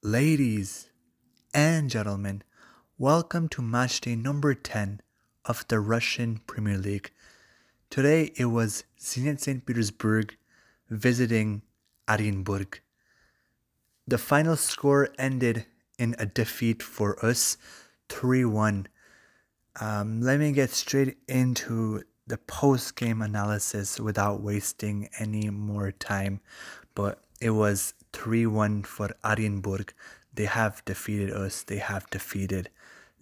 Ladies and gentlemen, welcome to matchday number 10 of the Russian Premier League. Today it was Zenit St. Petersburg visiting Orenburg. The final score ended in a defeat for us, 3-1. Let me get straight into the post-game analysis without wasting any more time. But it was 3-1 for Orenburg. They have defeated us. They have defeated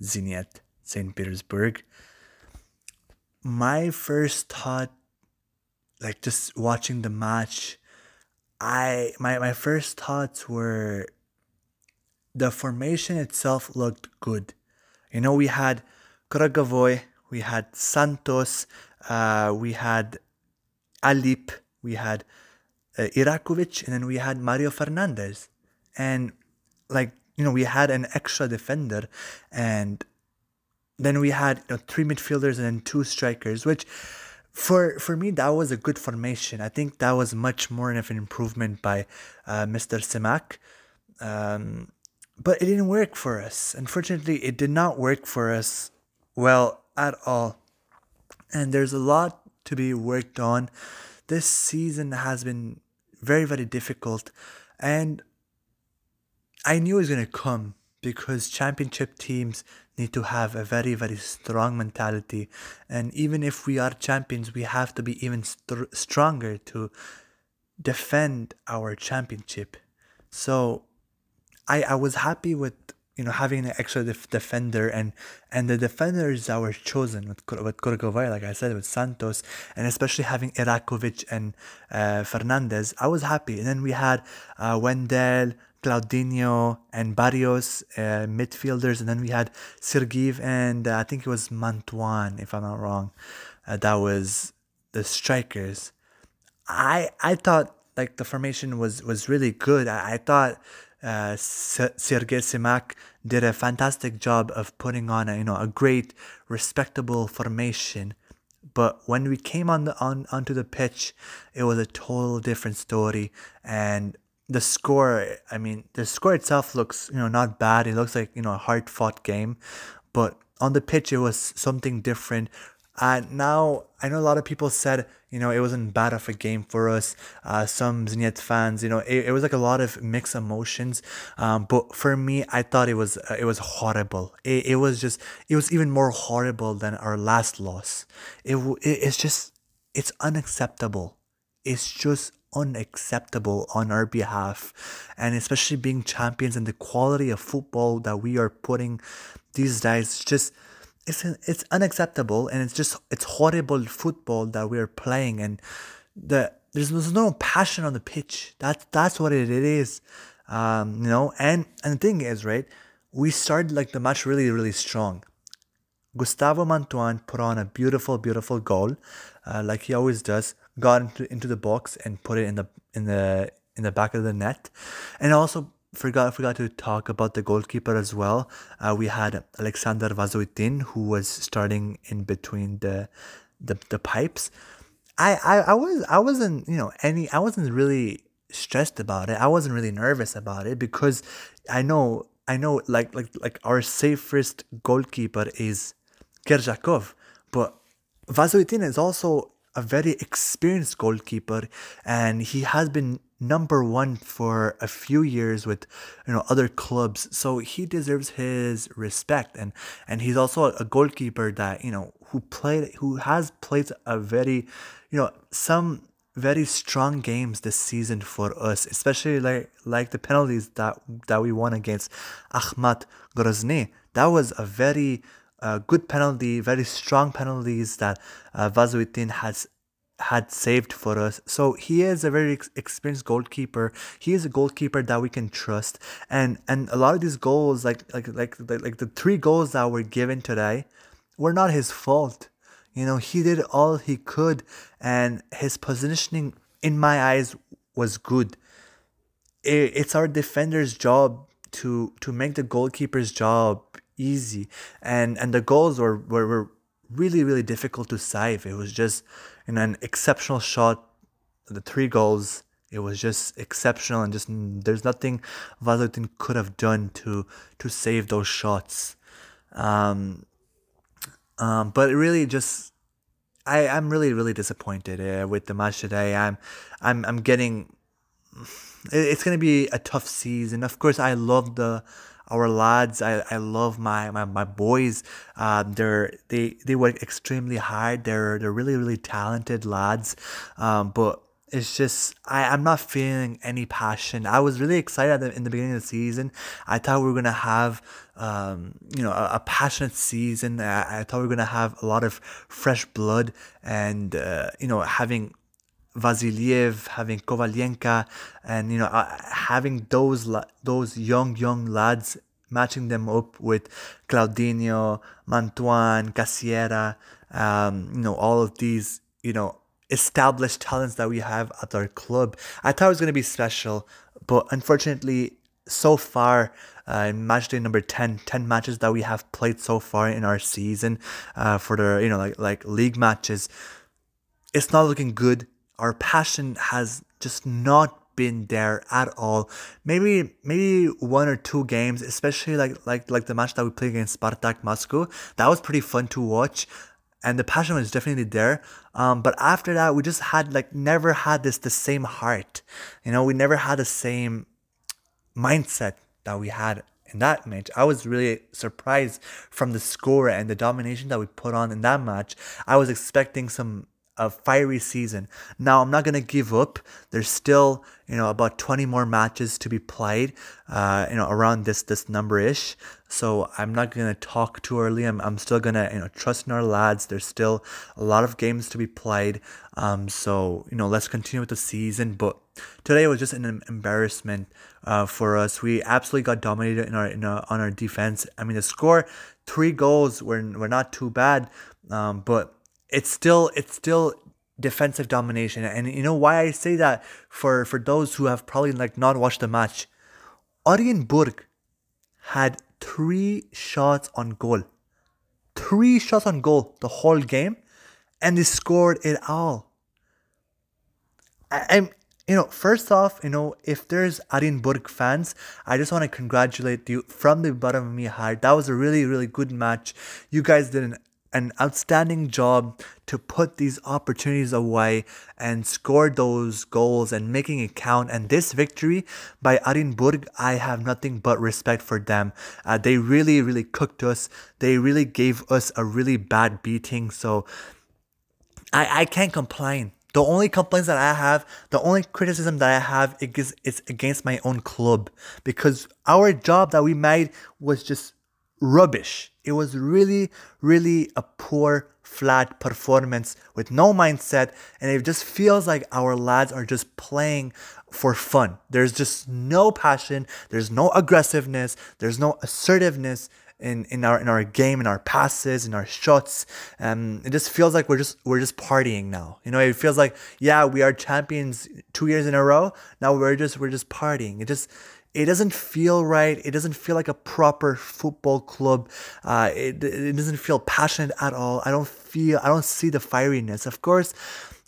Zenit St. Petersburg. My first thought, like just watching the match, my first thoughts were the formation itself looked good. We had Kragavoy, we had Santos, we had Alip, we had Irakovic, and then we had Mario Fernandez. And we had an extra defender, and then we had three midfielders and then two strikers, which for me that was a good formation. I think that was much more of an improvement by Mr. Semak. But it didn't work for us. Unfortunately, it did not work for us well at all. And there's a lot to be worked on. This season has been very, very difficult. And I knew it was going to come because championship teams need to have a very, very strong mentality. And even if we are champions, we have to be even stronger to defend our championship. So I was happy with having an extra defender and the defenders that were chosen with Kurgovai, like I said, with Santos, and especially having Irakovic and Fernandez. I was happy. And then we had Wendell, Claudinho, and Barrios midfielders, and then we had Sergiv and I think it was Mantuan, if I'm not wrong. That was the strikers. I thought like the formation was really good. I thought Sergei Simak did a fantastic job of putting on a great respectable formation, but when we came onto the pitch, it was a total different story. And the score itself looks not bad. It looks like a hard fought game, but on the pitch it was something different. Now, I know a lot of people said, it wasn't bad of a game for us. Some Zenit fans, it was like a lot of mixed emotions. But for me, I thought it was horrible. It was even more horrible than our last loss. It's unacceptable. It's just unacceptable on our behalf. And especially being champions and the quality of football that we are putting these days, it's unacceptable, and it's horrible football that we're playing, and there's no passion on the pitch. That's what it is. And the thing is, right, we started like the match really, really strong. Gustavo Mantuan put on a beautiful goal, like he always does. Got into the box and put it in the back of the net, and also forgot to talk about the goalkeeper as well. We had Alexander Vazoitin, who was starting in between the pipes. I wasn't I wasn't really stressed about it. I wasn't really nervous about it because I know like our safest goalkeeper is Kerjakov, but Vazoitin is also a very experienced goalkeeper, and he has been number one for a few years with other clubs, so he deserves his respect. And he's also a goalkeeper that who has played a very some very strong games this season for us, especially like the penalties that we won against Akhmat Grozny. That was a very good penalty, very strong penalties that Vazoitin had saved for us. So he is a very experienced goalkeeper. He is a goalkeeper that we can trust. And a lot of these goals, like the three goals that were given today, were not his fault. He did all he could, and his positioning, in my eyes, was good. It's our defender's job to make the goalkeeper's job easy, and the goals were really, really difficult to save. It was just an exceptional shot. The three goals, It was just exceptional, and just there's nothing Valentin could have done to save those shots. Um, but it really just I'm really really disappointed with the match today. I'm getting it's gonna be a tough season. Of course, I love our lads. I love my boys. They work extremely hard. They're really really talented lads. But it's just I'm not feeling any passion. I was really excited in the beginning of the season. I thought we were gonna have a passionate season. I thought we were gonna have a lot of fresh blood, and having Vasiliev, having Kovalenka, and having those young lads, matching them up with Claudinho, Mantuan, Casiera, all of these established talents that we have at our club. I thought it was going to be special, but unfortunately, so far, in match day number 10 matches that we have played so far in our season, for the like league matches, it's not looking good. Our passion has just not been there at all. Maybe one or two games, especially like the match that we played against Spartak Moscow. That was pretty fun to watch, and the passion was definitely there. But after that, we just had never had the same heart. We never had the same mindset that we had in that match. I was really surprised from the score and the domination that we put on in that match. I was expecting a fiery season. Now I'm not gonna give up. There's still about 20 more matches to be played, around this number-ish. So I'm not gonna talk too early. I'm still gonna trust in our lads. There's still a lot of games to be played. So let's continue with the season. But today was just an embarrassment for us. We absolutely got dominated on our defense. I mean, the score, 3 goals were not too bad, but it's still defensive domination. And why I say that, for those who have probably not watched the match, Orenburg had 3 shots on goal. 3 shots on goal the whole game, and they scored it all. I'm first off, if there's Orenburg fans, I just want to congratulate you from the bottom of my heart. That was a really, really good match. You guys did an outstanding job to put these opportunities away and score those goals and making it count. And this victory by Orenburg, I have nothing but respect for them. They really, really cooked us. They really gave us a really bad beating. So I can't complain. The only complaints that I have, the only criticism that I have is against my own club, because our job that we made was just rubbish. It was really, really a poor, flat performance with no mindset, and it just feels like our lads are just playing for fun. There's just no passion, there's no aggressiveness, there's no assertiveness in our game, in our passes, in our shots. It just feels like we're just partying now. It feels like, yeah, we are champions 2 years in a row. Now we're just partying. It doesn't feel right. It doesn't feel like a proper football club. It doesn't feel passionate at all. I don't see the fieriness. Of course,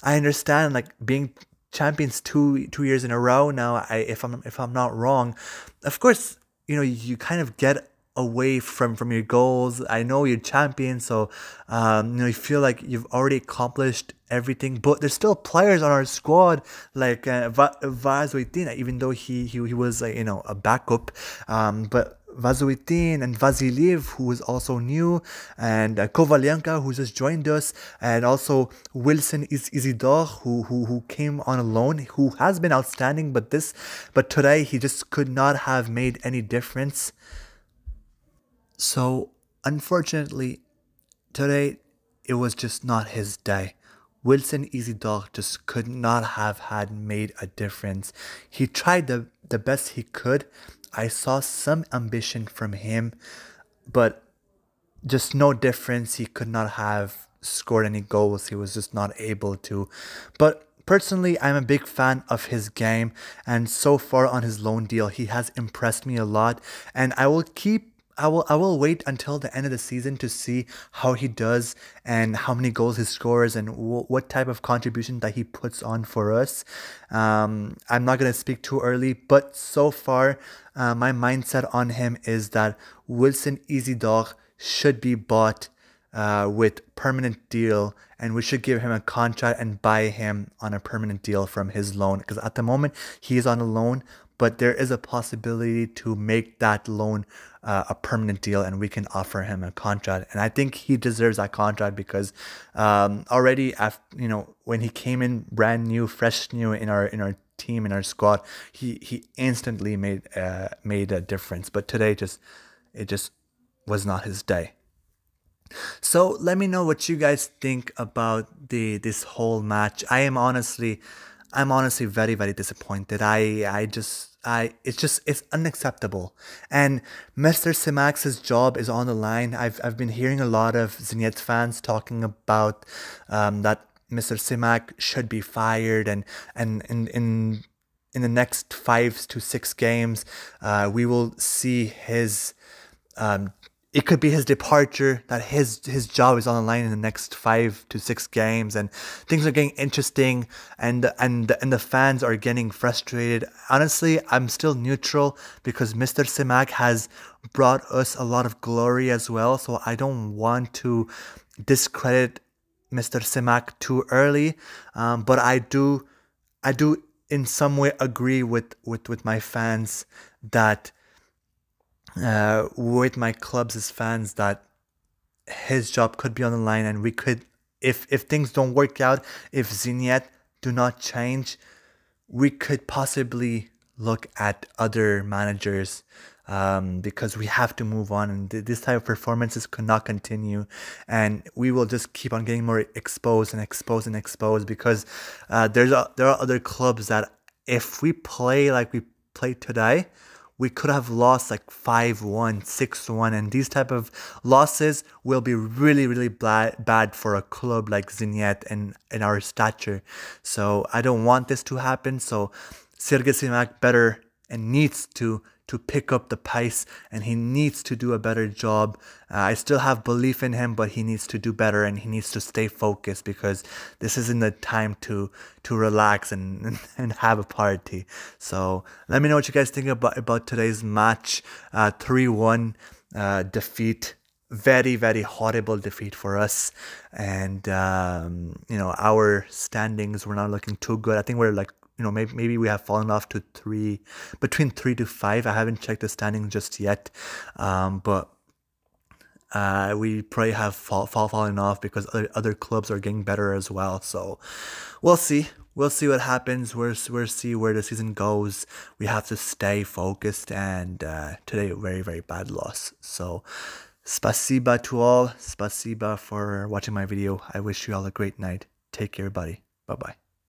I understand being champions two years in a row now. If I'm not wrong, of course, you kind of get away from your goals. I know you're champion, so you feel like you've already accomplished everything, but there's still players on our squad like Vazuitin, even though he was a backup, but Vazuitin and Vasiliev, who is also new, and Kovalenka, who just joined us, and also Wilson Isidore, who came on a loan, who has been outstanding, but today he just could not have made any difference. So, unfortunately, today, it was just not his day. Wilson Isidore just could not have made a difference. He tried the best he could. I saw some ambition from him, but just no difference. He could not have scored any goals. He was just not able to. But personally, I'm a big fan of his game, and so far on his loan deal, he has impressed me a lot, and I will keep I will wait until the end of the season to see how he does and how many goals he scores and what type of contribution that he puts on for us. I'm not gonna speak too early, but so far, my mindset on him is that Wilson Isidore should be bought with permanent deal, and we should give him a contract and buy him on a permanent deal from his loan, because at the moment he is on a loan, but there is a possibility to make that loan a permanent deal, and we can offer him a contract. And I think he deserves that contract because already after, when he came in brand new, fresh new in our team, in our squad, he instantly made a difference. But today it just was not his day. So let me know what you guys think about this whole match. I'm honestly very, very disappointed. It's unacceptable. And Mr. Simak's job is on the line. I've been hearing a lot of Zenit fans talking about that Mr. Simak should be fired, and in the next 5 to 6 games, we will see his it could be his departure, that his job is on the line in the next 5 to 6 games, and things are getting interesting, and the fans are getting frustrated. Honestly, I'm still neutral because Mr. Simak has brought us a lot of glory as well, so I don't want to discredit Mr. Simak too early, but I do in some way agree with my fans that with my clubs as fans, that his job could be on the line, and we could, if things don't work out, if Zenit do not change, we could possibly look at other managers, because we have to move on, and this type of performances could not continue, and we will just keep on getting more exposed and exposed and exposed, because there are other clubs that if we play like we played today, we could have lost like 5-1, 6-1, and these type of losses will be really, really bad for a club like Zenit and in our stature. So I don't want this to happen. So Sergei Simak better and needs to pick up the pace, and he needs to do a better job. I still have belief in him, but he needs to do better, and he needs to stay focused, because this isn't the time to relax and have a party. So let me know what you guys think about today's match. 3-1 defeat. Very, very horrible defeat for us, and our standings were not looking too good. I think we're like, maybe we have fallen off to between 3 to 5. I haven't checked the standings just yet, but we probably have fallen off because other clubs are getting better as well. So we'll see. We'll see what happens. We'll see where the season goes. We have to stay focused, and today a very, very bad loss. So spasiba to all. Spasiba for watching my video. I wish you all a great night. Take care, buddy. Bye-bye.